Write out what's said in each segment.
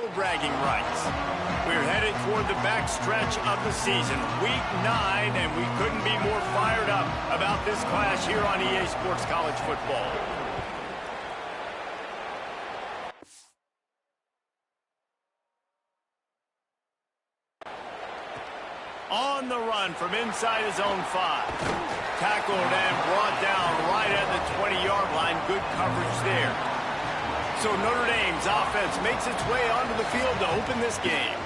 Bragging rights. We're headed toward the back stretch of the season, week 9, and we couldn't be more fired up about this clash here on EA Sports College Football. On the run from inside his own 5. Tackled and brought down right at the 20-yard line. Good coverage there. So Notre Dame's offense makes its way onto the field to open this game.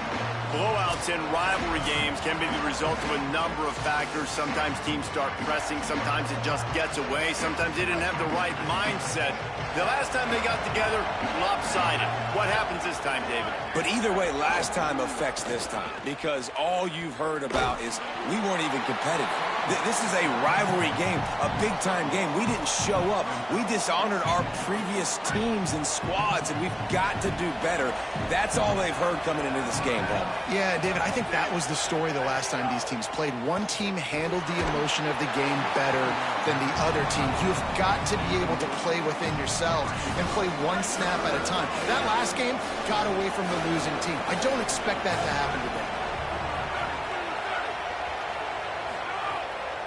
Blowouts in rivalry games can be the result of a number of factors. Sometimes teams start pressing. Sometimes it just gets away. Sometimes they didn't have the right mindset. The last time they got together, lopsided. What happens this time, David? But either way, last time affects this time because all you've heard about is we weren't even competitive. This is a rivalry game, a big-time game. We didn't show up. We dishonored our previous teams and squads, and we've got to do better. That's all they've heard coming into this game, Paul. Yeah, David, I think that was the story the last time these teams played. One team handled the emotion of the game better than the other team. You've got to be able to play within yourself and play one snap at a time. That last game got away from the losing team. I don't expect that to happen today.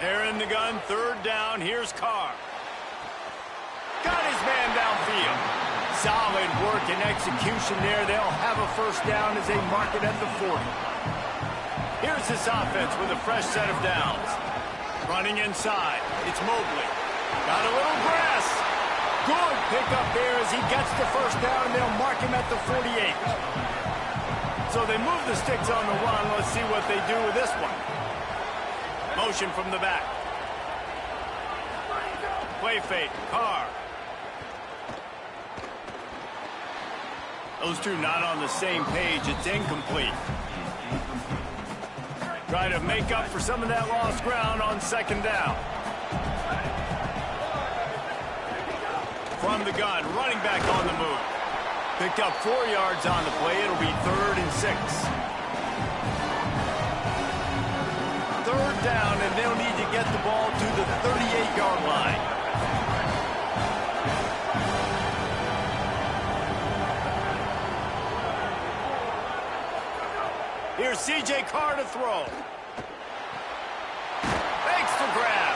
They're in the gun, 3rd down. Here's Carr. Got his man downfield. Solid work and execution there. They'll have a 1st down as they mark it at the 40. Here's this offense with a fresh set of downs. Running inside. It's Mobley. Got a little grass. Good pickup there as he gets the 1st down, and they'll mark him at the 48. So they move the sticks on the run. Let's see what they do with this one. Motion from the back. Play fake. Carr. Those two not on the same page. It's incomplete. Try to make up for some of that lost ground on 2nd down. From the gun, running back on the move. Picked up 4 yards on the play. It'll be 3rd and 6. 3rd down, and they'll need to get the ball to the 38-yard line. Here's C.J. Carr to throw. Makes the grab.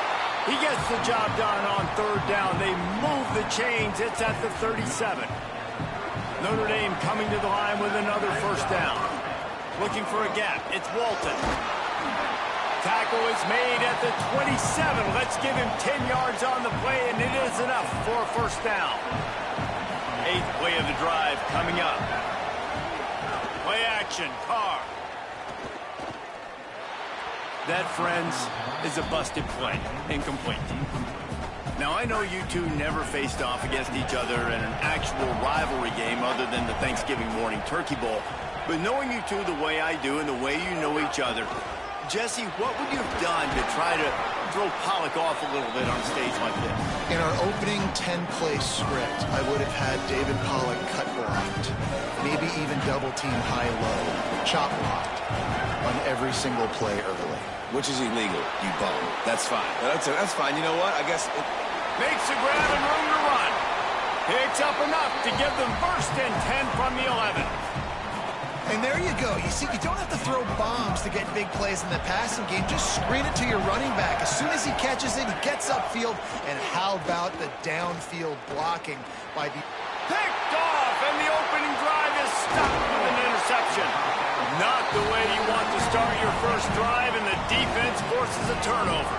He gets the job done on 3rd down. They move the chains. It's at the 37. Notre Dame coming to the line with another 1st down. Looking for a gap. It's Walton. Tackle is made at the 27. Let's give him 10 yards on the play, and it is enough for a 1st down. 8th play of the drive coming up. Play action, Carr. That, friends, is a busted play. Incomplete. Now, I know you two never faced off against each other in an actual rivalry game other than the Thanksgiving morning Turkey Bowl. But knowing you two the way I do and the way you know each other, Jesse, what would you have done to try to throw Pollock off a little bit on a stage like this? In our opening 10-play script, I would have had David Pollock cut blocked, maybe even double-team high-low, chop blocked on every single play early. Which is illegal, you bum. That's fine. That's fine. You know what? I guess makes a grab and room to run. Picks up enough to give them 1st and 10 from the 11. And there you go. You see, you don't have to throw bombs to get big plays in the passing game. Just screen it to your running back. As soon as he catches it, he gets upfield. And how about the downfield blocking by the... Picked off, and the opening drive is stopped with an interception. Not the way you want to start your 1st drive, and the defense forces a turnover.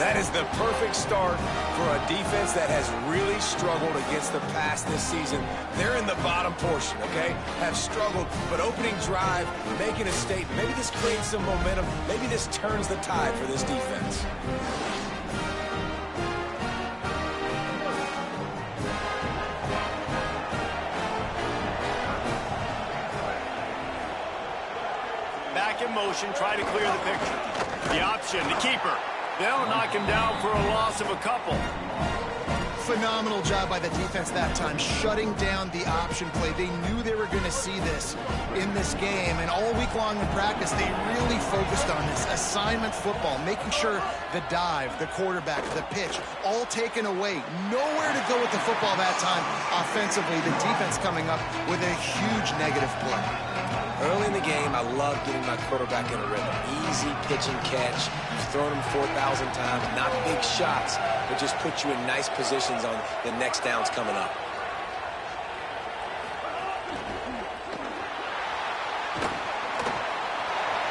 that is the perfect start for a defense that has really struggled against the pass this season. They're in the bottom portion, okay? Have struggled, but opening drive, making a statement. Maybe this creates some momentum. Maybe this turns the tide for this defense. Back in motion, try to clear the picture. The option, the keeper. They'll knock him down for a loss of a couple. Phenomenal job by the defense that time, shutting down the option play. They knew they were going to see this in this game, and all week long in practice, they really focused on this assignment football, making sure the dive, the quarterback, the pitch, all taken away. Nowhere to go with the football that time offensively. The defense coming up with a huge negative play. Early in the game, I love getting my quarterback in a rhythm. Easy pitch and catch. You've thrown him 4,000 times. Not big shots, but just put you in nice positions on the next downs coming up.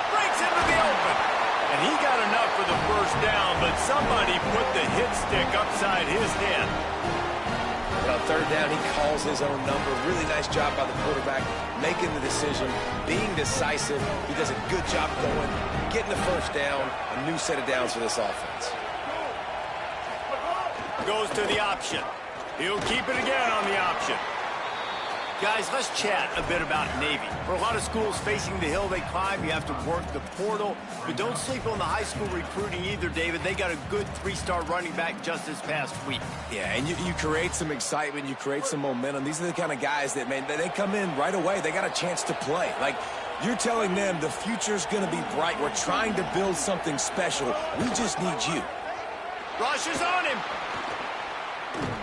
Breaks into the open. And he got enough for the first down, but somebody put the hit stick upside his head. But on third down, he calls his own number. Really nice job by the quarterback, making the decision, being decisive. He does a good job going, getting the first down, a new set of downs for this offense. Goes to the option. He'll keep it again on the option. Guys, let's chat a bit about Navy. For a lot of schools facing the hill they climb, you have to work the portal. But don't sleep on the high school recruiting either, David. They got a good 3-star running back just this past week. Yeah, and you create some excitement, you create some momentum. These are the kind of guys that, man, they come in right away. They got a chance to play. Like, you're telling them the future's going to be bright. We're trying to build something special. We just need you. Rush is on him.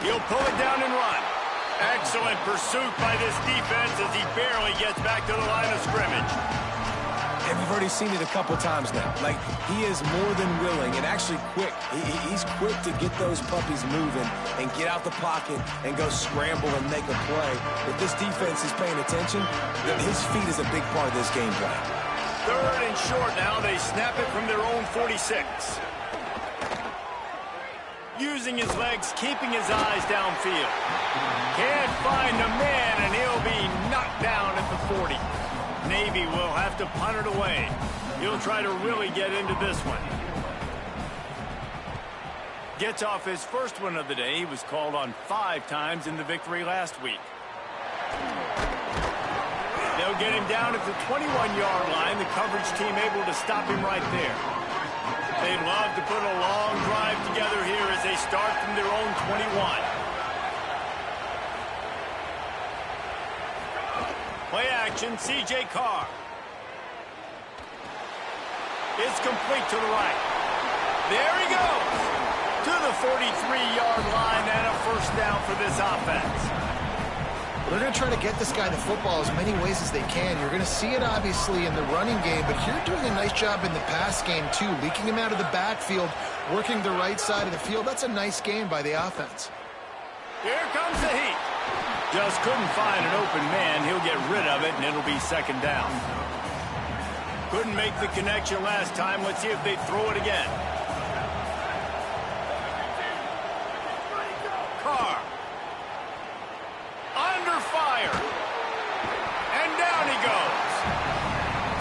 He'll pull it down and run. Excellent pursuit by this defense as he barely gets back to the line of scrimmage. And we've already seen it a couple times now. Like, he is more than willing and actually quick. He's quick to get those puppies moving and get out the pocket and go scramble and make a play. If this defense is paying attention, then his feet is a big part of this game plan. Third and short now. They snap it from their own 46. Using his legs, keeping his eyes downfield. Can't find a man, and he'll be knocked down at the 40. Navy will have to punt it away. He'll try to really get into this one. Gets off his first one of the day. He was called on 5 times in the victory last week. They'll get him down at the 21-yard line. The coverage team able to stop him right there. They'd love to put a long drive together here as they start from their own 21. Play action, C.J. Carr. It's complete to the right. There he goes. To the 43-yard line and a first down for this offense. They're going to try to get this guy the football as many ways as they can. You're going to see it, obviously, in the running game, but you're doing a nice job in the pass game, too. Leaking him out of the backfield, working the right side of the field. That's a nice game by the offense. Here comes the heat. Just couldn't find an open man. He'll get rid of it, and it'll be second down. Couldn't make the connection last time. Let's see if they throw it again. Carr. Under fire. And down he goes.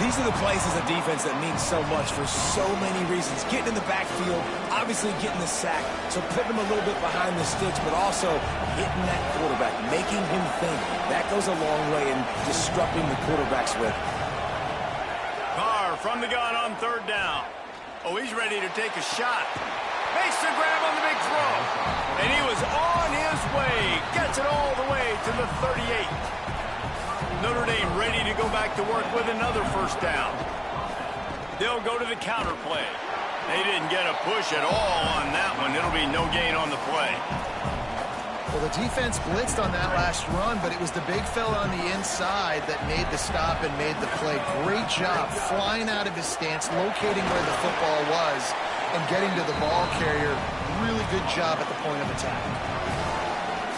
These are the plays as a defense that mean so much for so many reasons. Getting in the backfield, obviously getting the sack, so putting him a little bit behind the sticks, but also hitting that quarterback, making him think. That goes a long way in disrupting the quarterback's rhythm. Carr from the gun on third down. Oh, he's ready to take a shot. Makes the grab on the big throw. And he was on his way. Gets it all the way to the 38. Notre Dame ready to go back to work with another first down. They'll go to the counter play. They didn't get a push at all on that one. It'll be no gain on the play. Well, the defense blitzed on that last run, but it was the big fella on the inside that made the stop and made the play. Great job flying out of his stance, locating where the football was, and getting to the ball carrier. Really good job at the point of attack.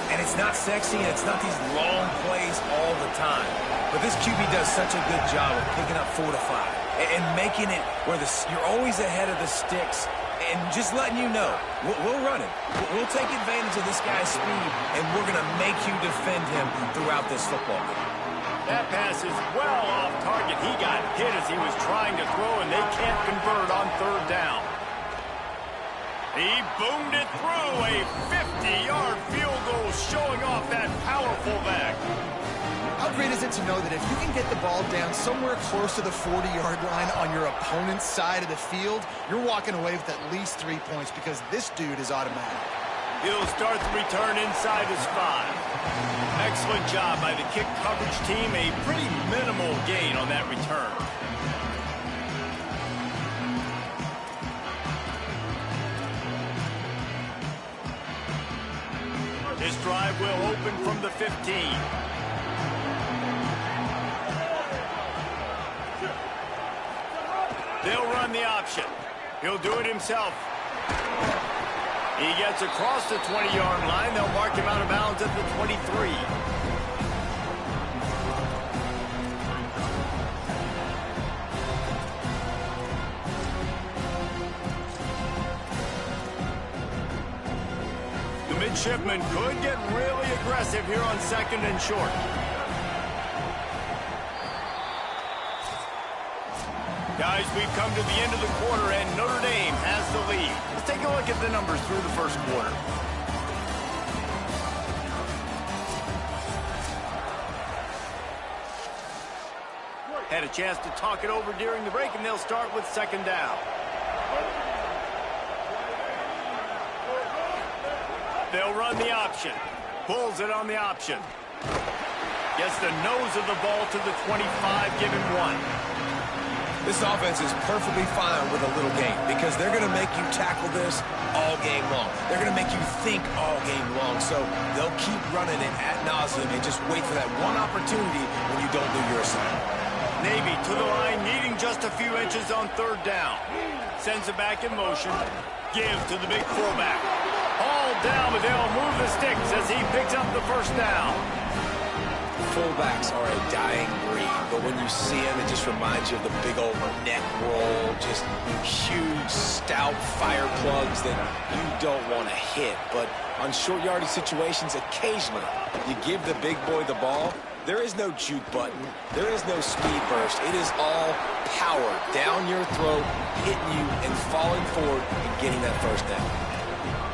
And it's not sexy, and it's not these long plays all the time. But this QB does such a good job of picking up 4 to 5 and making it where you're always ahead of the sticks and just letting you know, we'll run him. We'll take advantage of this guy's speed, and we're going to make you defend him throughout this football game. That pass is well off target. He got hit as he was trying to throw, and they can't convert on third down. He boomed it through a 50-yard field goal, showing off that powerful back. How great is it to know that if you can get the ball down somewhere close to the 40-yard line on your opponent's side of the field, you're walking away with at least 3 points because this dude is automatic. He'll start the return inside his 5. Excellent job by the kick coverage team. A pretty minimal gain on that return. This drive will open from the 15. They'll run the option. He'll do it himself. He gets across the 20-yard line. They'll mark him out of bounds at the 23. The midshipman could get really aggressive here on 2nd and short. Guys, we've come to the end of the quarter, and Notre Dame has the lead. Let's take a look at the numbers through the first quarter. Had a chance to talk it over during the break, and they'll start with 2nd down. They'll run the option. Pulls it on the option. Gets the nose of the ball to the 25, give him 1. This offense is perfectly fine with a little game because they're going to make you tackle this all game long. They're going to make you think all game long. So they'll keep running it ad nauseum and just wait for that one opportunity when you don't do your assignment. Navy to the line, needing just a few inches on 3rd down. Sends it back in motion. Give to the big fullback. All down, but they'll move the sticks as he picks up the 1st down. Fullbacks are a dying breed, but when you see them, it just reminds you of the big old neck roll, just huge, stout fire plugs that you don't want to hit. But on short yardage situations, occasionally, you give the big boy the ball. There is no juke button. There is no speed burst. It is all power down your throat, hitting you and falling forward and getting that 1st down.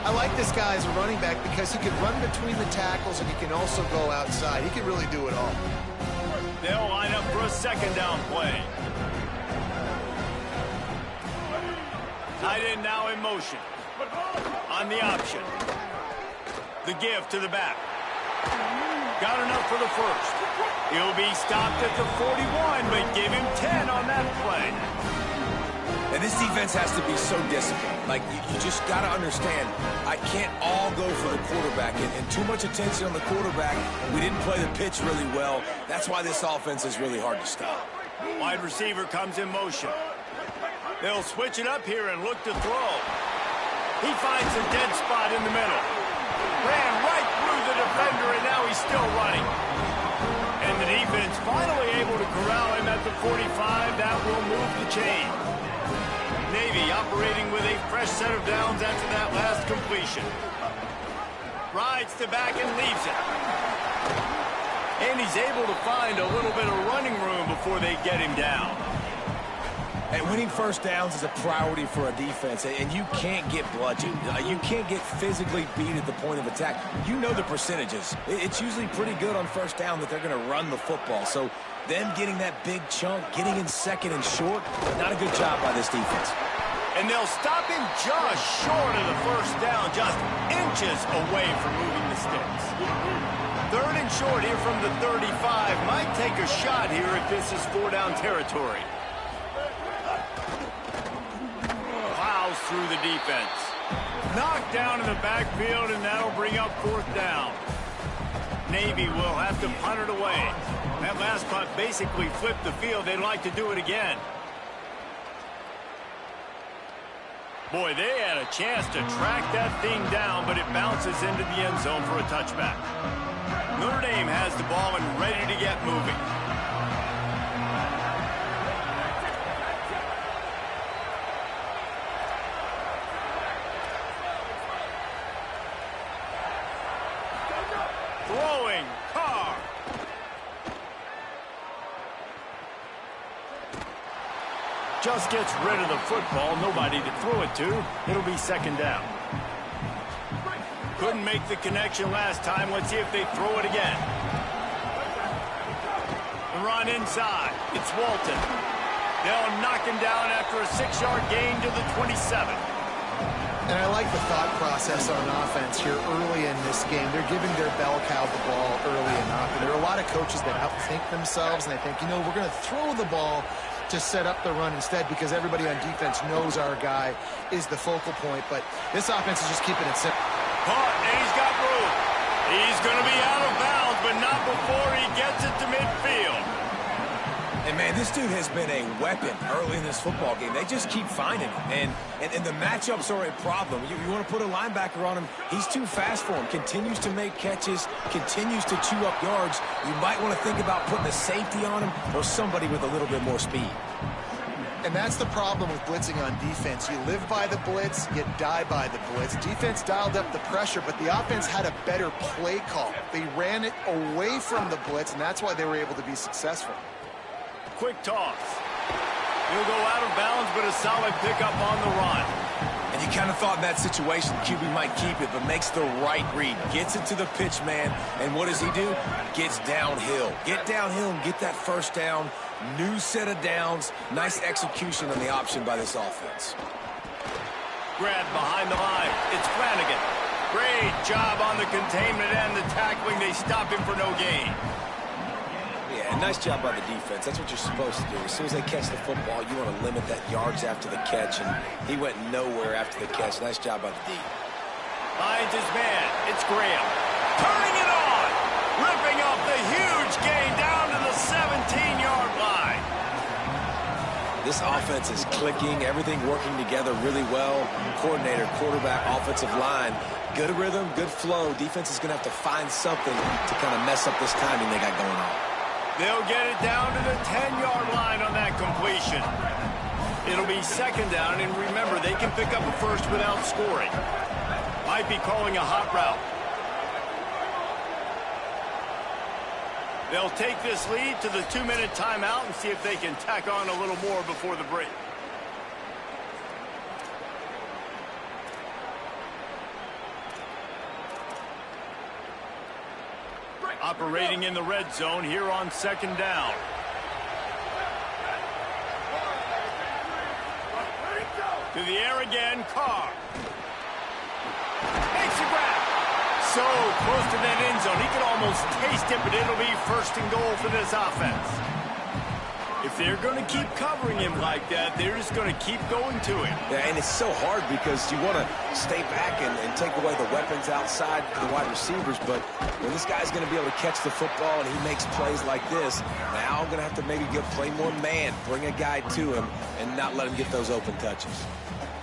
I like this guy as a running back because he can run between the tackles and he can also go outside. He can really do it all. They'll line up for a 2nd down play. Tight end now in motion. On the option. The give to the back. Got enough for the 1st. He'll be stopped at the 41, but give him 10 on that play. And this defense has to be so disciplined. Like, you just got to understand, I can't all go for the quarterback. And too much attention on the quarterback. We didn't play the pitch really well. That's why this offense is really hard to stop. Wide receiver comes in motion. They'll switch it up here and look to throw. He finds a dead spot in the middle. Ran right through the defender, and now he's still running. And the defense finally able to corral him at the 45. That will move the chain. Navy operating with a fresh set of downs after that last completion. Rides to back and leaves it. And he's able to find a little bit of running room before they get him down. And winning 1st downs is a priority for a defense, and you can't get bludgeoned. You can't get physically beat at the point of attack. You know the percentages. It's usually pretty good on 1st down that they're going to run the football. So them getting that big chunk, getting in 2nd and short, not a good job by this defense. And they'll stop him just short of the 1st down, just inches away from moving the sticks. 3rd and short here from the 35. Might take a shot here if this is 4-down territory. Plows through the defense. Knocked down in the backfield, and that'll bring up 4th down. Navy will have to punt it away. That last punt basically flipped the field. They'd like to do it again. Boy, they had a chance to track that thing down, but it bounces into the end zone for a touchback. Notre Dame has the ball and ready to get moving. Throwing, Carr. Just gets rid of the football. Nobody to throw it to. It'll be 2nd down. Couldn't make the connection last time. Let's see if they throw it again. The run inside. It's Walton. They'll knock him down after a 6-yard gain to the 27. And I like the thought process on offense here early in this game. They're giving their bell cow the ball early enough. And there are a lot of coaches that outthink themselves, and they think, you know, we're going to throw the ball to set up the run instead because everybody on defense knows our guy is the focal point. But this offense is just keeping it simple. Caught, and he's got room. He's going to be out of bounds, but not before he gets it to midfield. And, man, this dude has been a weapon early in this football game. They just keep finding him. And the matchups are a problem. You want to put a linebacker on him, he's too fast for him. Continues to make catches, continues to chew up yards. You might want to think about putting a safety on him or somebody with a little bit more speed. And that's the problem with blitzing on defense. You live by the blitz, you die by the blitz. Defense dialed up the pressure, but the offense had a better play call. They ran it away from the blitz, and that's why they were able to be successful. Quick toss. He'll go out of bounds, but a solid pickup on the run. And you kind of thought in that situation QB might keep it, but makes the right read. Gets it to the pitch man, and what does he do? Gets downhill. Get downhill and get that first down. New set of downs. Nice execution on the option by this offense. Grab behind the line. It's Flanagan. Great job on the containment and the tackling. They stop him for no gain. Yeah, nice job by the defense. That's what you're supposed to do. As soon as they catch the football, you want to limit that yards after the catch, and he went nowhere after the catch. Nice job by the D. Finds his man. It's Graham. Turning it on. Ripping off the huge gain down to the 17-yard line. This offense is clicking. Everything working together really well. Coordinator, quarterback, offensive line. Good rhythm, good flow. Defense is going to have to find something to kind of mess up this timing they got going on. They'll get it down to the 10-yard line on that completion. It'll be second down, and remember, they can pick up a first without scoring. Might be calling a hot route. They'll take this lead to the 2-minute timeout and see if they can tack on a little more before the break. Operating in the red zone here on second down. To the air again, Carr. Makes a grab. So close to that end zone. He could almost taste it, but it'll be first and goal for this offense. If they're going to keep covering him like that, they're just going to keep going to him. Yeah, and it's so hard because you want to stay back and take away the weapons outside the wide receivers, but when this guy's going to be able to catch the football and he makes plays like this, now I'm going to have to maybe play more man, bring a guy to him, and not let him get those open touches.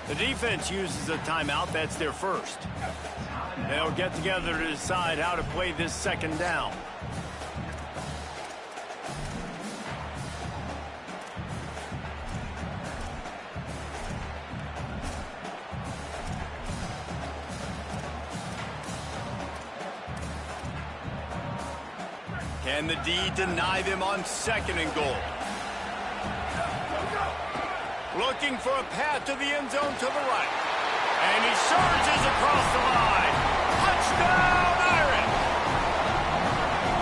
The defense uses a timeout. That's their first. They'll get together to decide how to play this second down. Can the D deny them on second and goal? Looking for a path to the end zone to the right. And he surges across the line. Touchdown, Irish!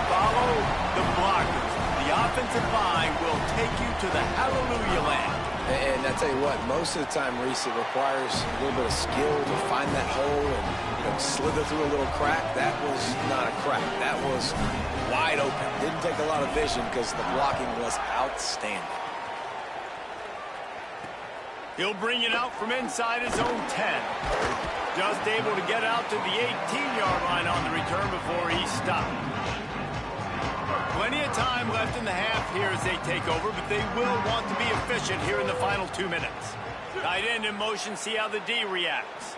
Follow the blockers. The offensive line will take you to the hallelujah land. And I tell you what, most of the time, Reese, it requires a little bit of skill to find that hole and slither through a little crack. That was not a crack. That was wide open. Didn't take a lot of vision because the blocking was outstanding. He'll bring it out from inside his own 10. Just able to get out to the 18-yard line on the return before he stopped. Plenty of time left in the half here as they take over, but they will want to be efficient here in the final 2 minutes. Tight end in motion, see how the D reacts.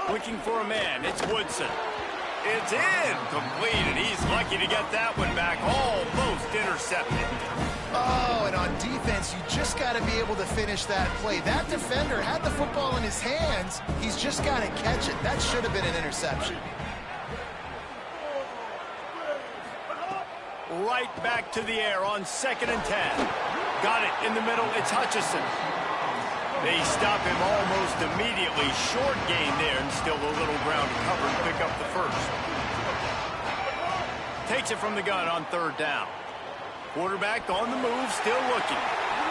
Looking for a man, it's Woodson. It's incomplete, and he's lucky to get that one back, almost intercepted. Oh, and on defense, you just got to be able to finish that play. That defender had the football in his hands. He's just got to catch it. That should have been an interception. Right back to the air on 2nd and 10. Got it in the middle. It's Hutchinson. They stop him almost immediately. Short gain there and still a little ground to cover and pick up the first. Takes it from the gun on 3rd down. Quarterback on the move, still looking.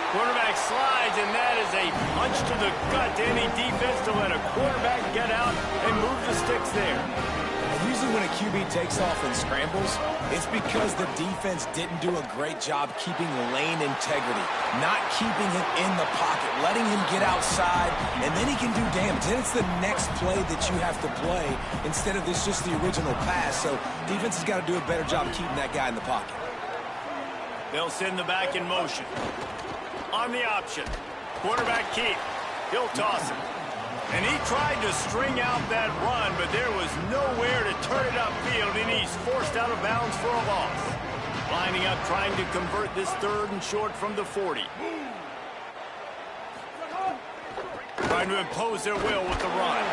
Quarterback slides, and that is a punch to the gut to any defense to let a quarterback get out and move the sticks there. And usually when a QB takes off and scrambles, it's because the defense didn't do a great job keeping lane integrity, not keeping him in the pocket, letting him get outside, and then he can do damage. Then it's the next play that you have to play instead of this just the original pass. So defense has got to do a better job of keeping that guy in the pocket. They'll send the back in motion. On the option, quarterback keep. He'll toss it. And he tried to string out that run, but there was nowhere to turn it upfield, and he's forced out of bounds for a loss. Lining up, trying to convert this 3rd and short from the 40. Trying to impose their will with the run.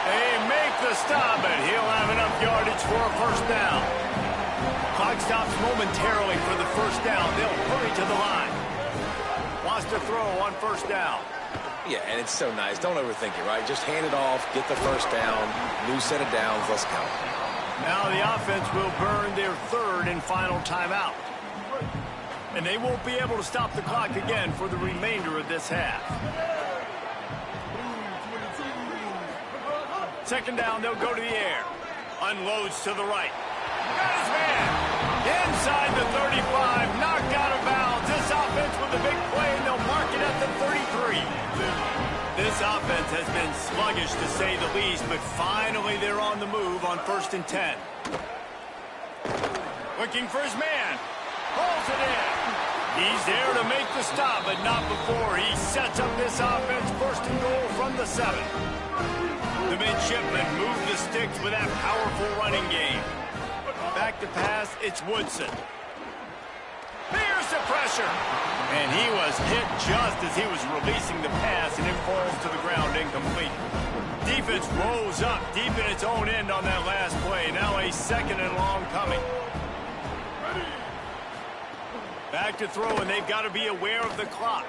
They make the stop, but he'll have enough yardage for a first down. Clock stops momentarily for the first down. They'll hurry to the line. Wants to throw on first down. Yeah, and it's so nice. Don't overthink it, right? Just hand it off, get the first down, new set of downs, let's go. Now the offense will burn their 3rd and final timeout. And they won't be able to stop the clock again for the remainder of this half. 2nd down, they'll go to the air. Unloads to the right. Got his man. Inside the 35, knocked out of bounds. This offense with a big play, and they'll mark it at the 33. This offense has been sluggish, to say the least, but finally they're on the move on 1st and 10. Looking for his man. Pulls it in. He's there to make the stop, but not before he sets up this offense 1st and goal from the 7. The midshipmen move the sticks with that powerful running game. Back to pass, it's Woodson. Here's the pressure. And he was hit just as he was releasing the pass, and it falls to the ground incomplete. Defense rose up deep in its own end on that last play. Now a 2nd and long coming. Back to throw, and they've got to be aware of the clock.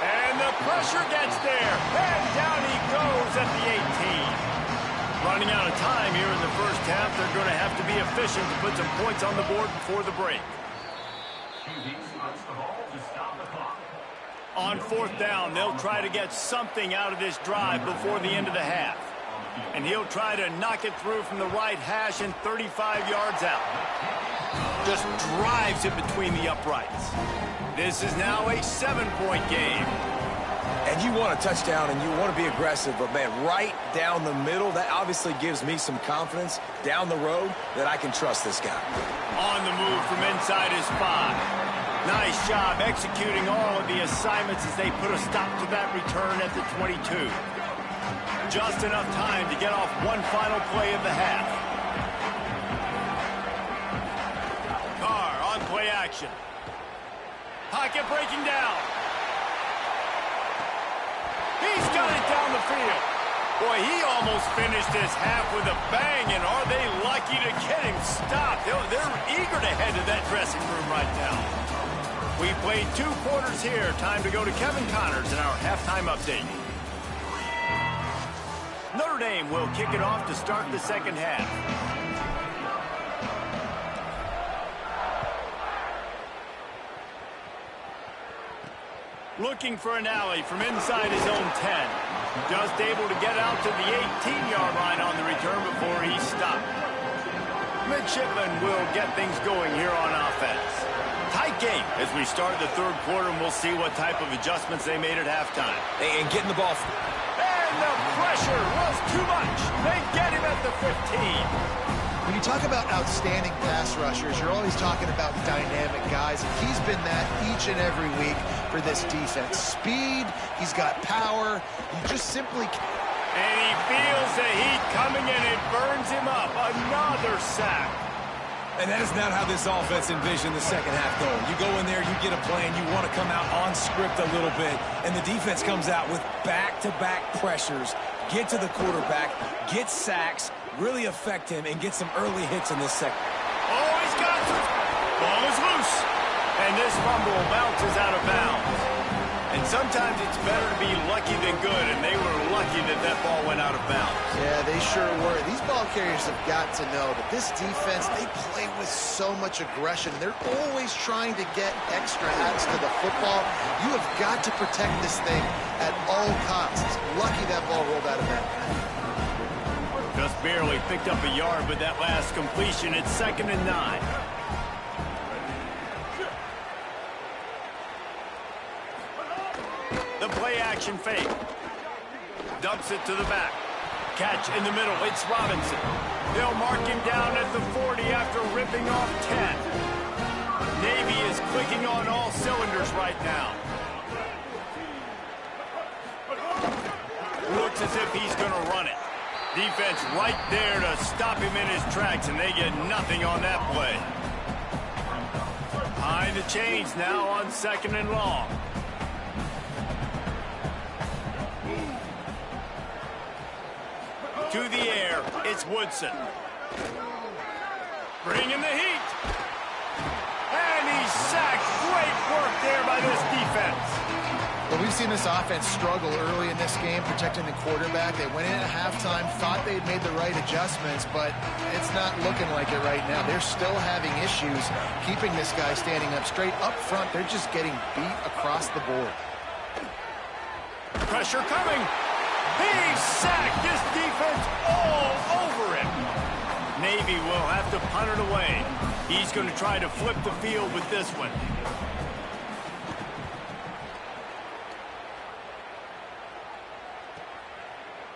And the pressure gets there. And down he goes at the 18. Running out of time here in the first half. They're going to have to be efficient to put some points on the board before the break. On 4th down, they'll try to get something out of this drive before the end of the half. And he'll try to knock it through from the right hash and 35 yards out. Just drives it between the uprights. This is now a 7-point game. And you want a touchdown and you want to be aggressive, but, man, right down the middle, that obviously gives me some confidence down the road that I can trust this guy. On the move from inside his 5. Nice job executing all of the assignments as they put a stop to that return at the 22. Just enough time to get off one final play of the half. Carr on play action. Pocket breaking down. He's got it down the field. Boy, he almost finished this half with a bang, and are they lucky to get him stopped? They're eager to head to that dressing room right now. We played 2 quarters here. Time to go to Kevin Connors in our halftime update. Notre Dame will kick it off to start the 2nd half. Looking for an alley from inside his own 10. Just able to get out to the 18-yard line on the return before he's stopped. Midshipmen will get things going here on offense. Tight game as we start the 3rd quarter, and we'll see what type of adjustments they made at halftime. And getting the ball. And the pressure was too much. They get him at the 15. When you talk about outstanding pass rushers, you're always talking about dynamic guys, and he's been that each and every week for this defense. Speed, he's got power, he just simply... And he feels the heat coming, and it burns him up. Another sack. And that is not how this offense envisioned the 2nd half going. You go in there, you get a plan, you want to come out on script a little bit, and the defense comes out with back-to-back pressures, get to the quarterback, get sacks, really affect him, and get some early hits in this second. Oh, he's got it. Ball is loose. And this fumble bounces out of bounds. And sometimes it's better to be lucky than good, and they were lucky that that ball went out of bounds. Yeah, they sure were. These ball carriers have got to know that this defense, they play with so much aggression. They're always trying to get extra hats to the football. You have got to protect this thing at all costs. Lucky that ball rolled out of bounds. Just barely picked up a yard with that last completion. It's 2nd and 9. The play-action fake. Dumps it to the back. Catch in the middle. It's Robinson. They'll mark him down at the 40 after ripping off 10. Navy is clicking on all cylinders right now. Looks as if he's going to run it. Defense right there to stop him in his tracks, and they get nothing on that play. Behind the chains now on 2nd and long. To the air, it's Woodson. Bringing the heat. And he's sacked. Great work there by this defense. But we've seen this offense struggle early in this game, protecting the quarterback. They went in at halftime, thought they'd made the right adjustments, but it's not looking like it right now. They're still having issues keeping this guy standing up straight. Up front, they're just getting beat across the board. Pressure coming. He's sacked. This defense all over him. Navy will have to punt it away. He's going to try to flip the field with this one.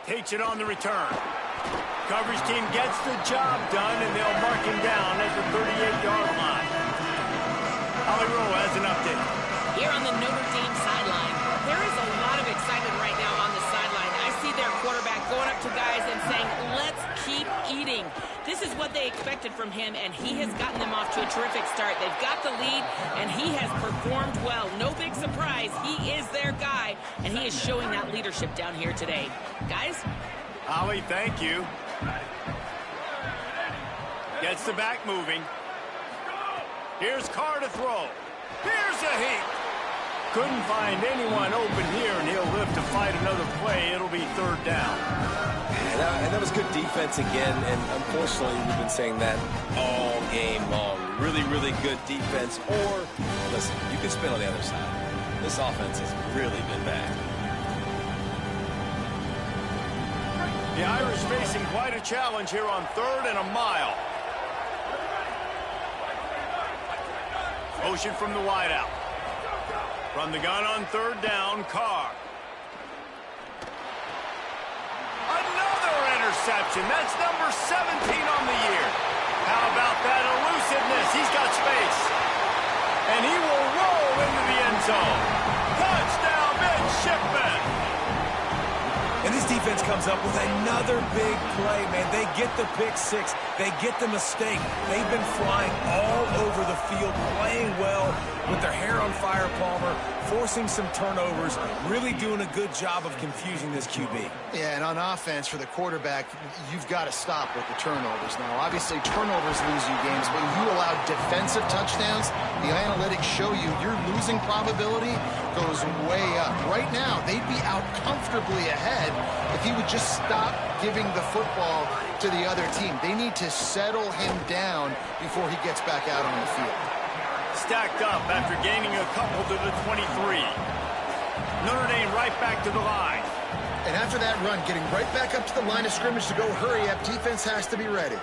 Takes it on the return. Coverage team gets the job done, and they'll mark him down at the 38-yard line. Holly Rowe has an update. Here on the Notre Dame sideline, there is a lot of excitement right now on the sideline. I see their quarterback going up to guys and saying, let's keep eating. This is what they expected from him, and he has gotten them off to a terrific start. They've got the lead, and he has performed well. No big surprise. He is their guy, and he is showing that leadership down here today. Guys? Holly, thank you. Gets the back moving. Here's Carr to throw. Here's a heat. Couldn't find anyone open here, and he'll live to fight another play. It'll be 3rd down. And that was good defense again, and unfortunately, we've been saying that all game long. Really, really good defense. Or, listen, you can spin on the other side. This offense has really been bad. The Irish facing quite a challenge here on 3rd and a mile. Motion from the wideout. From the gun on 3rd down, Carr. Another interception. That's number 17 on the year. How about that elusiveness? He's got space. And he will roll into the end zone. Touchdown, midshipman. And this defense comes up with another big play, man. They get the pick six. They get the mistake. They've been flying all over the field, playing well with their hair on fire, Palmer, forcing some turnovers, really doing a good job of confusing this QB. Yeah, and on offense for the quarterback, you've got to stop with the turnovers. Now, obviously, turnovers lose you games, but you allow defensive touchdowns, the analytics show you your losing probability goes way up. Right now, they'd be out comfortably ahead if he would just stop giving the football to the other team. They need to settle him down before he gets back out on the field. Stacked up after gaining a couple to the 23. Notre Dame right back to the line. And after that run, getting right back up to the line of scrimmage to go hurry up, defense has to be ready.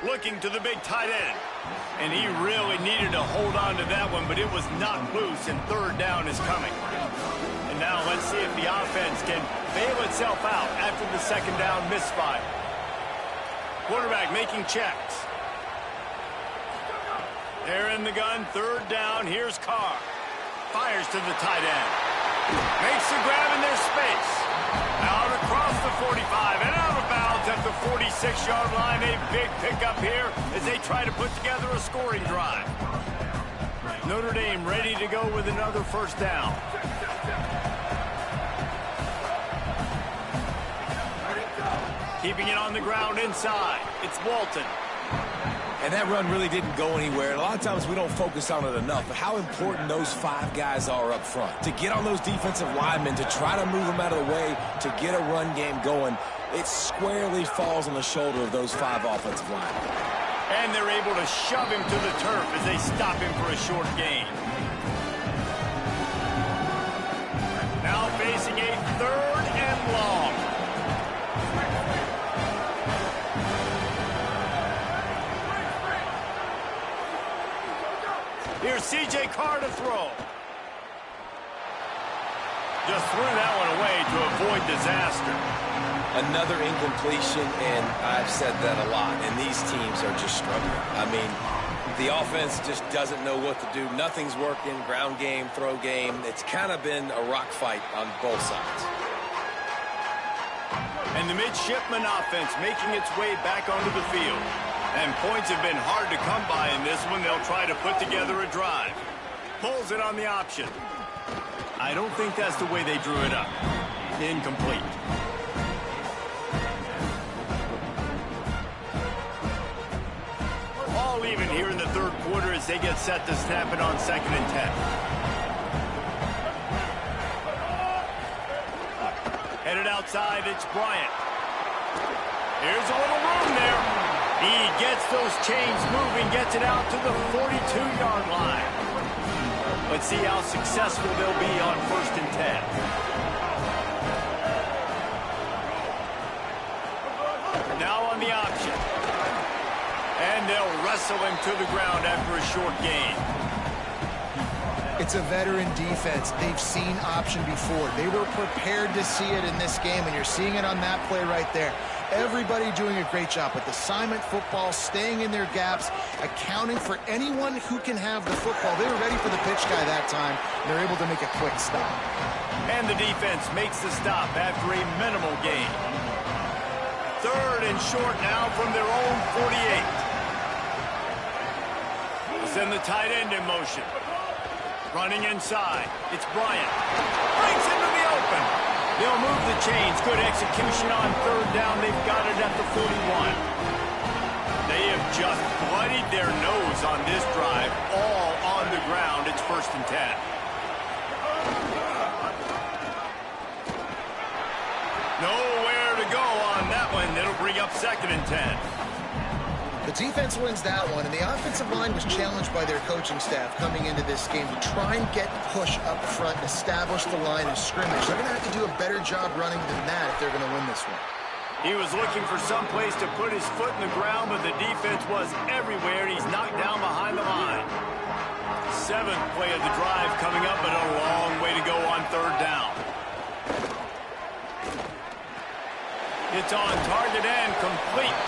Looking to the big tight end. And he really needed to hold on to that one, but it was not loose, and 3rd down is coming. And now let's see if the offense can bail itself out after the 2nd down misfire. Quarterback making checks. They're in the gun, 3rd down. Here's Carr. Fires to the tight end. Makes the grab in their space. Out across the 45 and out of bounds at the 46-yard line. A big pickup here as they try to put together a scoring drive. Notre Dame ready to go with another 1st down. Keeping it on the ground inside. It's Walton. And And that run really didn't go anywhere. And a lot of times we don't focus on it enough, but how important those 5 guys are up front. To get on those defensive linemen, to try to move them out of the way, to get a run game going, it squarely falls on the shoulder of those 5 offensive linemen. And they're able to shove him to the turf as they stop him for a short gain. Now facing a 3rd and long. Here's C.J. Carr to throw. Just threw that one away to avoid disaster. Another incompletion, and I've said that a lot, and these teams are just struggling. I mean, the offense just doesn't know what to do. Nothing's working, ground game, throw game. It's kind of been a rock fight on both sides. And the midshipman offense making its way back onto the field. And points have been hard to come by in this one. They'll try to put together a drive. Pulls it on the option. I don't think that's the way they drew it up. Incomplete. All even here in the 3rd quarter as they get set to snap it on 2nd and 10. Headed outside, it's Bryant. Here's a little room there. He gets those chains moving, gets it out to the 42-yard line. Let's see how successful they'll be on 1st and 10. Now on the option. And they'll wrestle him to the ground after a short gain. It's a veteran defense. They've seen option before. They were prepared to see it in this game, and you're seeing it on that play right there. Everybody doing a great job with assignment football, staying in their gaps, accounting for anyone who can have the football. They were ready for the pitch guy that time. They're able to make a quick stop. And the defense makes the stop after a minimal gain. 3rd and short now from their own 48. We'll send the tight end in motion. Running inside. It's Bryant. Breaks into the open. They'll move the chains. Good execution on 3rd down. They've got it at the 41. They have just bloodied their nose on this drive. All on the ground. It's 1st and 10. Nowhere to go on that one. It'll bring up 2nd and 10. The defense wins that one, and the offensive line was challenged by their coaching staff coming into this game to try and get push up front and establish the line of scrimmage. They're going to have to do a better job running than that if they're going to win this one. He was looking for some place to put his foot in the ground, but the defense was everywhere. He's knocked down behind the line. 7th play of the drive coming up, but a long way to go on 3rd down. It's on target and complete.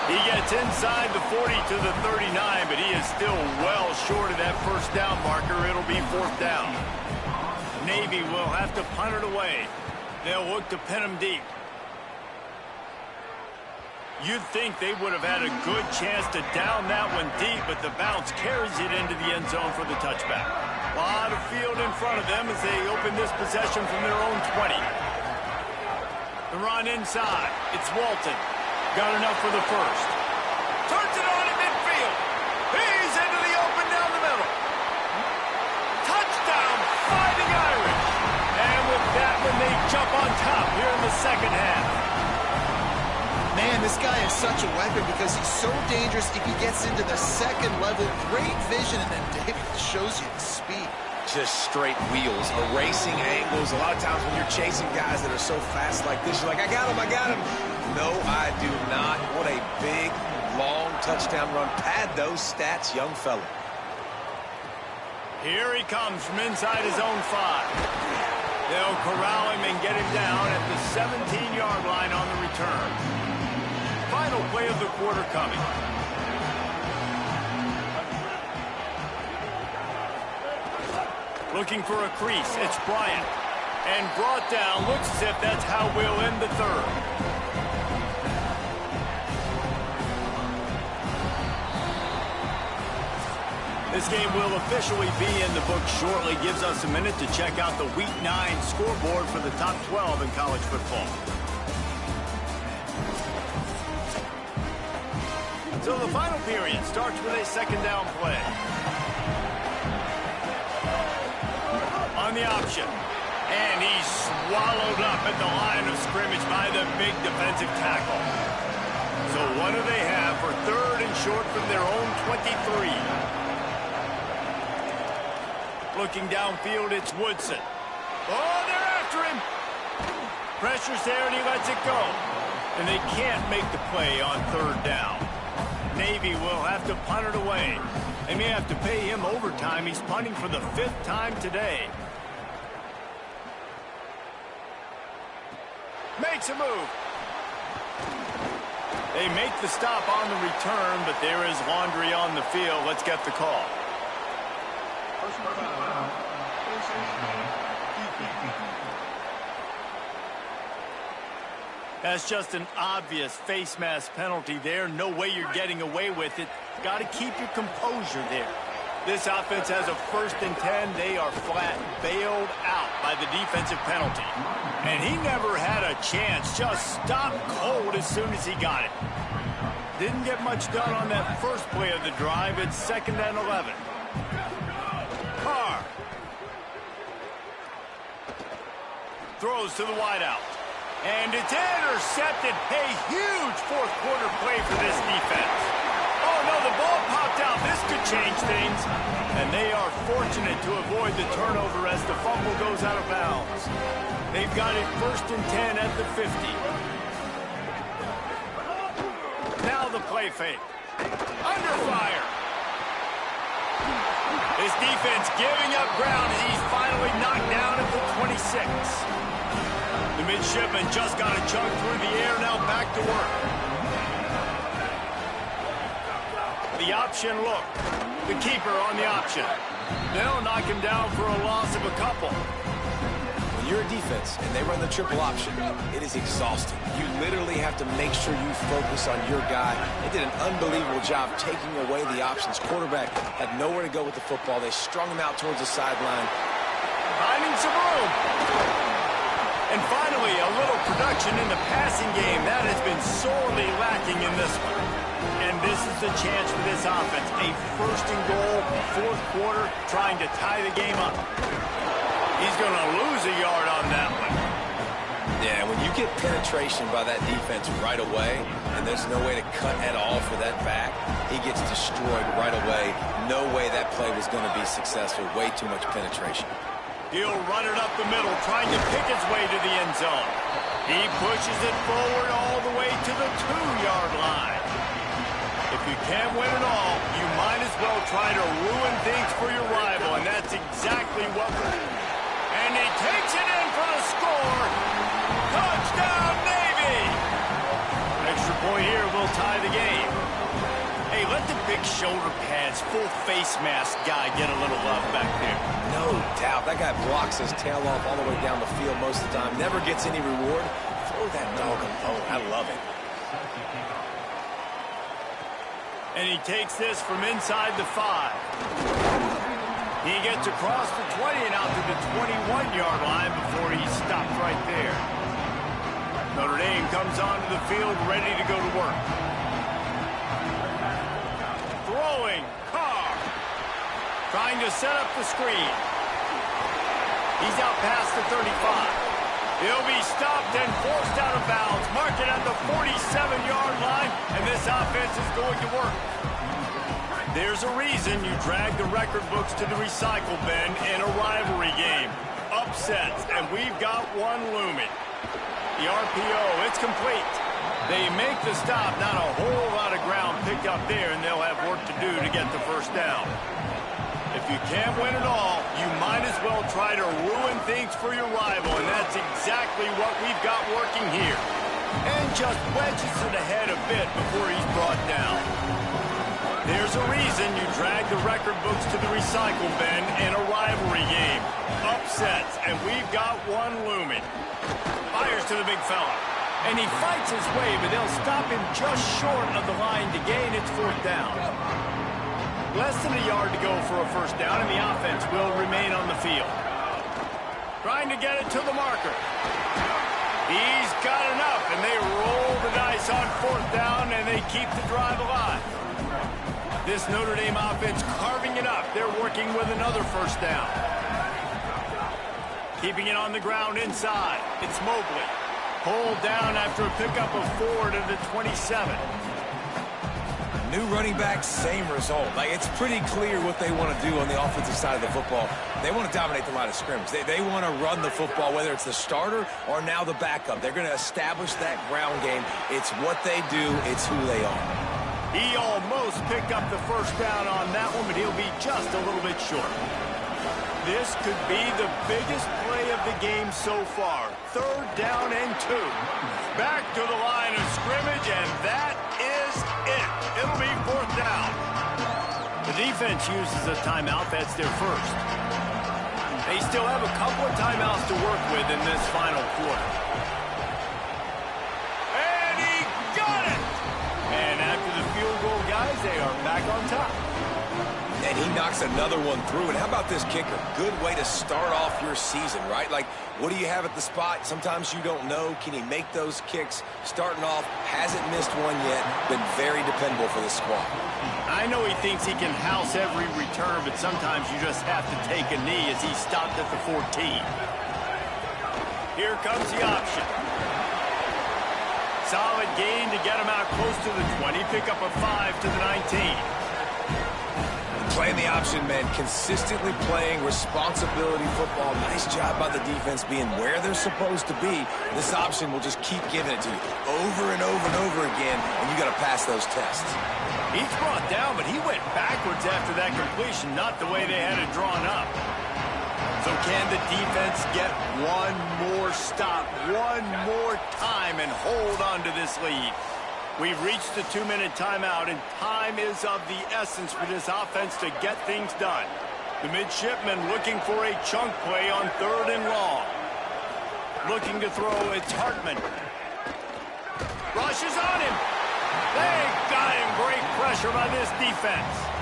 He gets inside the 40 to the 39, but he is still well short of that 1st down marker. It'll be 4th down. Navy will have to punt it away. They'll look to pin him deep. You'd think they would have had a good chance to down that one deep, but the bounce carries it into the end zone for the touchback. A lot of field in front of them as they open this possession from their own 20. The run inside. It's Walton. Got enough for the 1st. Turns it on at midfield. He's into the open down the middle. Touchdown, Fighting Irish. And with that one, they jump on top here in the 2nd half. Man, this guy is such a weapon because he's so dangerous if he gets into the 2nd level. Great vision, and then David shows you the speed. Just straight wheels, erasing angles. A lot of times when you're chasing guys that are so fast like this, you're like, I got him, I got him. No, I do not. What a big, long touchdown run. Pad those stats, young fella. Here he comes from inside his own 5. They'll corral him and get him down at the 17-yard line on the return. Final play of the quarter coming. Looking for a crease. It's Bryant. And brought down. Looks as if that's how we'll end the 3rd. This game will officially be in the books shortly. Gives us a minute to check out the Week 9 scoreboard for the top 12 in college football. So the final period starts with a second down play. On the option. And he's swallowed up at the line of scrimmage by the big defensive tackle. So what do they have for third and short from their own 23? Looking downfield, it's Woodson. Oh, they're after him. Pressure's there, and he lets it go. And they can't make the play on third down. Navy will have to punt it away. They may have to pay him overtime. He's punting for the 5th time today. Makes a move. They make the stop on the return, but there is laundry on the field. Let's get the call. That's just an obvious face mask penalty there. No way you're getting away with it. Got to keep your composure there. This offense has a 1st and 10. They are flat bailed out by the defensive penalty. And he never had a chance. Just stopped cold as soon as he got it. Didn't get much done on that first play of the drive. It's 2nd and 11. Carr throws to the wideout. And it's intercepted. A huge 4th quarter play for this defense. Oh, no, the ball popped out. This could change things. And they are fortunate to avoid the turnover as the fumble goes out of bounds. They've got it 1st and 10 at the 50. Now the play fake. Under fire. This defense giving up ground as he's finally knocked down at the 26. The midshipman just got a chunk through the air, now back to work. The option look. The keeper on the option. They'll knock him down for a loss of a couple. When you're a defense and they run the triple option, it is exhausting. You literally have to make sure you focus on your guy. They did an unbelievable job taking away the options. Quarterback had nowhere to go with the football. They strung him out towards the sideline. Finding some room. And finally, a little production in the passing game. That has been sorely lacking in this one. And this is the chance for this offense. A 1st and goal, 4th quarter, trying to tie the game up. He's going to lose a yard on that one. Yeah, when you get penetration by that defense right away, and there's no way to cut at all for that back, he gets destroyed right away. No way that play was going to be successful. Way too much penetration. He'll run it up the middle, trying to pick his way to the end zone. He pushes it forward all the way to the 2-yard line. If you can't win it all, you might as well try to ruin things for your rival, and that's exactly what we're doing. And he takes it in for the score. Touchdown, Navy! Extra point here will tie the game. Hey, let the big shoulder pads, full face mask guy get a little love back there. No doubt. That guy blocks his tail off all the way down the field most of the time. Never gets any reward. Throw that dog a bone. I love it. And he takes this from inside the 5. He gets across the 20 and out to the 21-yard line before he's stopped right there. Notre Dame comes onto the field ready to go to work. Throwing, Carr. Trying to set up the screen. He's out past the 35. He'll be stopped and forced out of bounds. Mark it at the 47-yard line, and this offense is going to work. There's a reason you drag the record books to the recycle bin in a rivalry game. Upsets, and we've got one looming. The RPO, it's complete. They make the stop, not a whole lot of ground picked up there, and they'll have work to do to get the 1st down. If you can't win it all, you might as well try to ruin things for your rival, and that's exactly what we've got working here. And just wedges it ahead a bit before he's brought down. There's a reason you drag the record books to the recycle bin in a rivalry game. Upsets, and we've got one looming. Fires to the big fella. And he fights his way, but they'll stop him just short of the line to gain its 4th down. Less than a yard to go for a 1st down, and the offense will remain on the field. Trying to get it to the marker. He's got enough, and they roll the dice on 4th down, and they they keep the drive alive. This Notre Dame offense carving it up. They're working with another first down. Keeping it on the ground inside. It's Mobley. Pulled down after a pickup of 4 to the 27. New running back, same result. Like, it's pretty clear what they want to do on the offensive side of the football. They want to dominate the line of scrimmage. They want to run the football, whether it's the starter or now the backup. They're going to establish that ground game. It's what they do. It's who they are. He almost picked up the first down on that one, but he'll be just a little bit short. This could be the biggest play of the game so far. 3rd down and 2. Back to the line of scrimmage, and that is it. It'll be 4th down. The defense uses a timeout. That's their first. They still have a couple of timeouts to work with in this final quarter. And he got it! And after the field goal, guys, they are back on top. And he knocks another one through. And how about this kicker? Good way to start off your season, right? Like, what do you have at the spot? Sometimes you don't know. Can he make those kicks? Starting off, hasn't missed one yet. Been very dependable for this squad. I know he thinks he can house every return, but sometimes you just have to take a knee as he stopped at the 14. Here comes the option. Solid gain to get him out close to the 20. Pick up a 5 to the 19. Playing the option, man. Consistently playing responsibility football. Nice job by the defense being where they're supposed to be. This option will just keep giving it to you over and over and over again, and you got to pass those tests. He's brought down, but he went backwards after that completion, not the way they had it drawn up. So can the defense get one more stop, one more time, and hold on to this lead? We've reached the 2-minute timeout, and time is of the essence for this offense to get things done. The midshipman looking for a chunk play on 3rd and long. Looking to throw, it's Hartman. Rushes on him. They got him. Great pressure by this defense.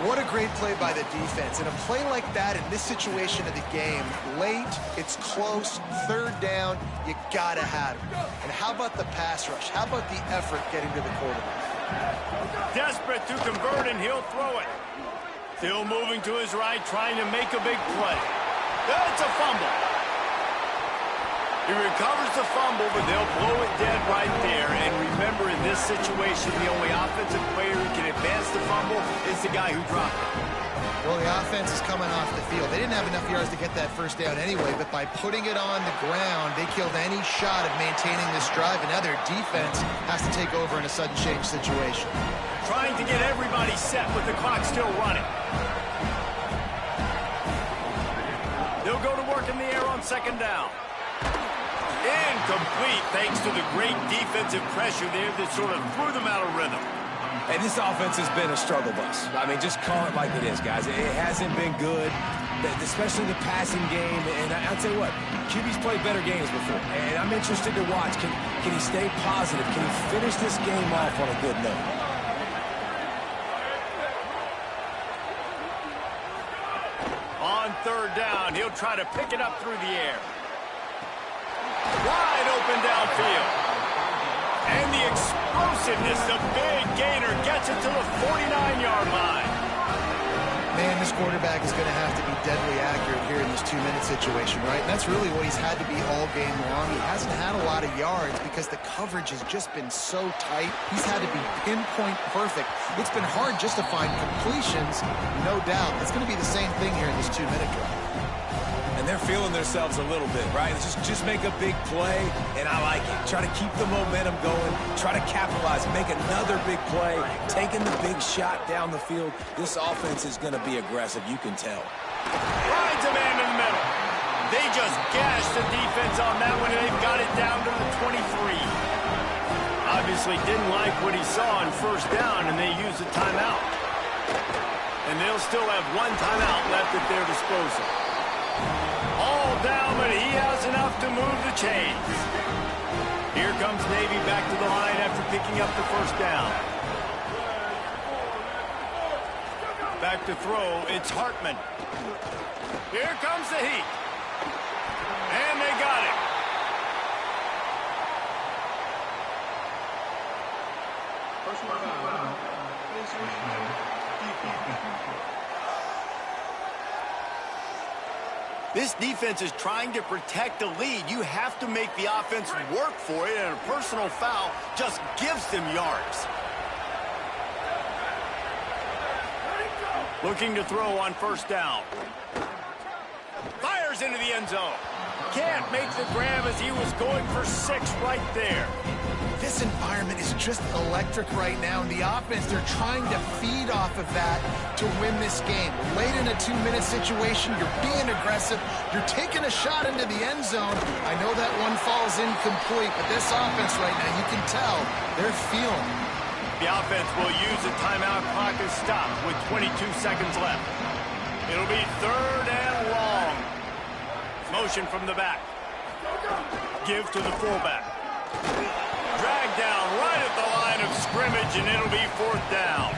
What a great play by the defense. And a play like that in this situation of the game, late, it's close, 3rd down, you got to have it. And how about the pass rush? How about the effort getting to the quarterback? Desperate to convert, and he'll throw it. Still moving to his right, trying to make a big play. That's a fumble. He recovers the fumble, but they'll blow it dead right there. And remember, in this situation, the only offensive player who can advance the fumble is the guy who dropped it. Well, the offense is coming off the field. They didn't have enough yards to get that first down anyway, but by putting it on the ground, they killed any shot of maintaining this drive, and now their defense has to take over in a sudden change situation. Trying to get everybody set with the clock still running. They'll go to work in the air on 2nd down. Incomplete, thanks to the great defensive pressure there that sort of threw them out of rhythm. And this offense has been a struggle bus. I mean, just call it like it is, guys. It hasn't been good, especially the passing game. And I'll tell you what, QB's played better games before. And I'm interested to watch. Can he stay positive? Can he finish this game off on a good note? On 3rd down, he'll try to pick it up through the air. Wide open downfield. And the explosiveness, the big gainer gets it to the 49-yard line. Man, this quarterback is going to have to be deadly accurate here in this 2-minute situation, right? And that's really what he's had to be all game long. He hasn't had a lot of yards because the coverage has just been so tight. He's had to be pinpoint perfect. It's been hard just to find completions, no doubt. It's going to be the same thing here in this 2-minute drive. And they're feeling themselves a little bit, right? Just make a big play, and I like it. Try to keep the momentum going. Try to capitalize. Make another big play. Taking the big shot down the field. This offense is going to be aggressive. You can tell. Finds a man in the middle. They just gashed the defense on that one, and they've got it down to the 23. Obviously didn't like what he saw on 1st down, and they used a timeout. And they'll still have one timeout left at their disposal. All down, but he has enough to move the chains. Here comes Navy back to the line after picking up the 1st down. Back to throw, it's Hartman. Here comes the heat. And they got it. This defense is trying to protect the lead. You have to make the offense work for it, and a personal foul just gives them yards. Looking to throw on first down. Fires into the end zone. Can't make the grab as he was going for 6 right there. This environment is just electric right now, and the offense, they're trying to feed off of that to win this game. Late in a 2-minute situation, you're being aggressive, you're taking a shot into the end zone. I know that one falls incomplete, but this offense right now, you can tell they're feeling it. The offense will use the timeout clock as stopped with 22 seconds left. It'll be 3rd and long. Motion from the back. Give to the fullback. Dragged down right at the line of scrimmage, and it'll be 4th down.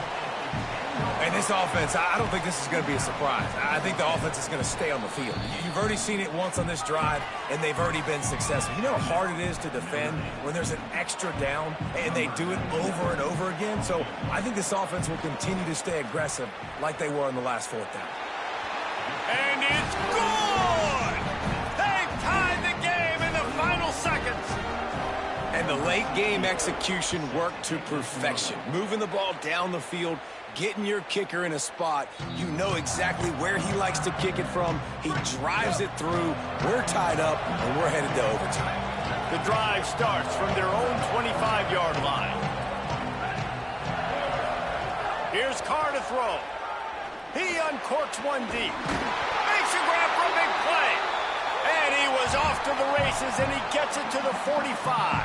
And this offense, I don't think this is going to be a surprise. I think the offense is going to stay on the field. You've already seen it once on this drive, and they've already been successful. You know how hard it is to defend when there's an extra down, and they do it over and over again? So I think this offense will continue to stay aggressive like they were on the last 4th down. And it's good! They've tied the game in the final seconds. And the late-game execution worked to perfection. Moving the ball down the field, getting your kicker in a spot. You know exactly where he likes to kick it from. He drives it through. We're tied up, and we're headed to overtime. The drive starts from their own 25-yard line. Here's Carr to throw. He uncorks one deep. Makes a grab for a big play. And he was off to the races, and he gets it to the 45.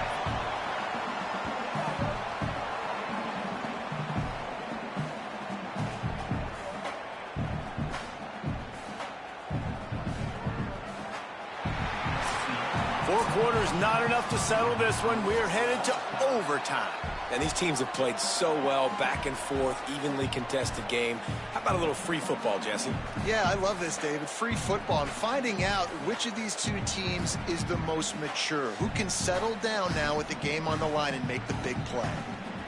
Four quarters not enough to settle this one. We're headed to overtime. And these teams have played so well, back and forth, evenly contested game. How about a little free football, Jesse? Yeah, I love this, David. Free football and finding out which of these two teams is the most mature, who can settle down now with the game on the line and make the big play.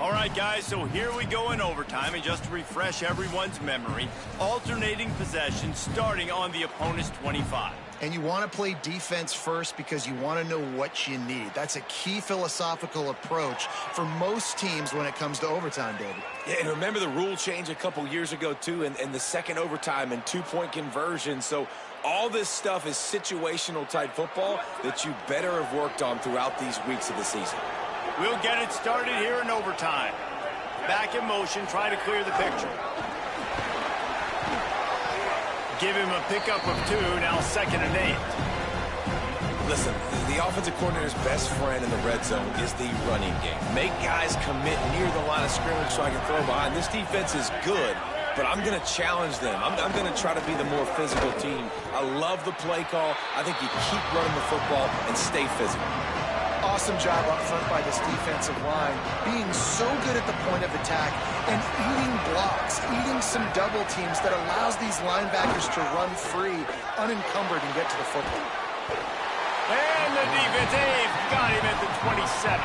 All right, guys, so here we go in overtime, and just to refresh everyone's memory, alternating possession starting on the opponent's 25. And you want to play defense first because you want to know what you need. That's a key philosophical approach for most teams when it comes to overtime, David. Yeah, and remember the rule change a couple years ago, too, and the second overtime and 2-point conversion. So all this stuff is situational-type football that you better have worked on throughout these weeks of the season. We'll get it started here in overtime. Back in motion, try to clear the picture. Give him a pickup of 2, now 2nd and 8. Listen, the offensive coordinator's best friend in the red zone is the running game. Make guys commit near the line of scrimmage so I can throw behind. This defense is good, but I'm going to challenge them. I'm going to try to be the more physical team. I love the play call. I think you keep running the football and stay physical. Awesome job up front by this defensive line, being so good at the point of attack and eating blocks, eating some double teams that allows these linebackers to run free, unencumbered, and get to the football. And the defense, they've got him at the 27.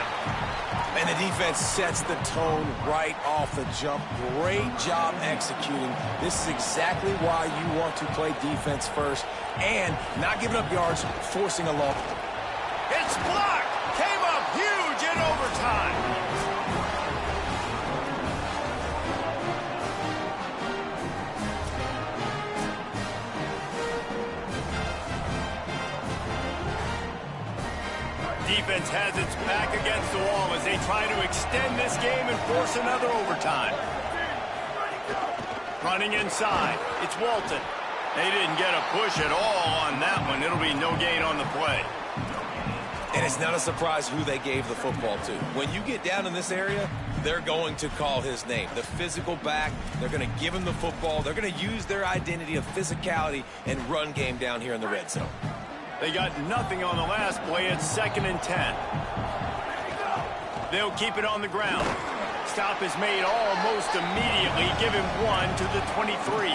And the defense sets the tone right off the jump. Great job executing. This is exactly why you want to play defense first and not giving up yards, forcing a long. It's blocked. Came up huge in overtime. Defense has its back against the wall as they try to extend this game and force another overtime. Running inside, it's Walton. They didn't get a push at all on that one. It'll be no gain on the play. And it's not a surprise who they gave the football to. When you get down in this area, they're going to call his name. The physical back, they're going to give him the football. They're going to use their identity of physicality and run game down here in the red zone. They got nothing on the last play. It's 2nd and 10. They'll keep it on the ground. Stop is made almost immediately. Give him 1 to the 23.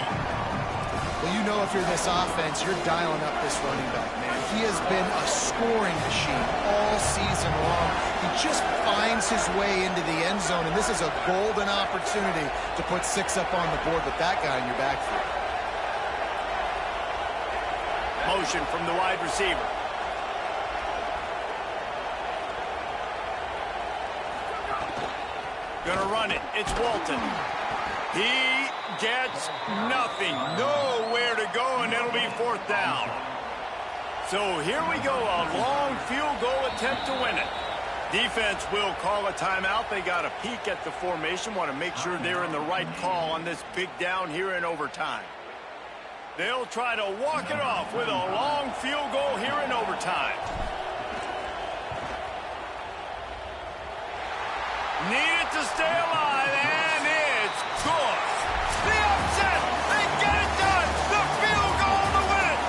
Well, you know if you're this offense, you're dialing up this running back, man. He has been a scoring machine all season long. He just finds his way into the end zone, and this is a golden opportunity to put 6 up on the board with that guy in your backfield. Motion from the wide receiver. Gonna run it. It's Walton. He gets nothing. Nowhere to go, and it'll be 4th down. So here we go, a long field goal attempt to win it. Defense will call a timeout. They got a peek at the formation. Want to make sure they're in the right call on this big down here in overtime. They'll try to walk it off with a long field goal here in overtime. Need it to stay alive, and it's good. The upset, they get it done. The field goal to win it.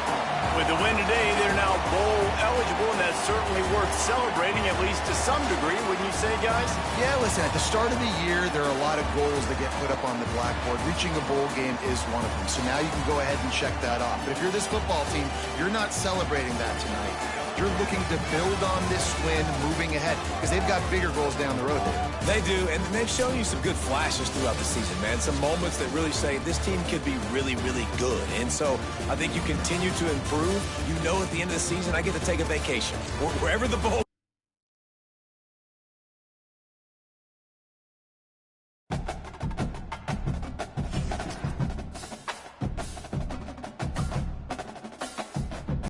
With the win today, they're now bowl eligible, and that's certainly worth celebrating, at least to some degree, wouldn't you say, guys? Yeah, listen, at the start of the year, there are a lot of goals that get put up on the blackboard. Reaching a bowl game is one of them. So now you can go ahead and check that off. But if you're this football team, you're not celebrating that tonight. You're looking to build on this win moving ahead because they've got bigger goals down the road there. They do, and they've shown you some good flashes throughout the season, man. Some moments that really say this team could be really, really good. And so I think you continue to improve. You know at the end of the season, I get to take a vacation. Wherever the bowl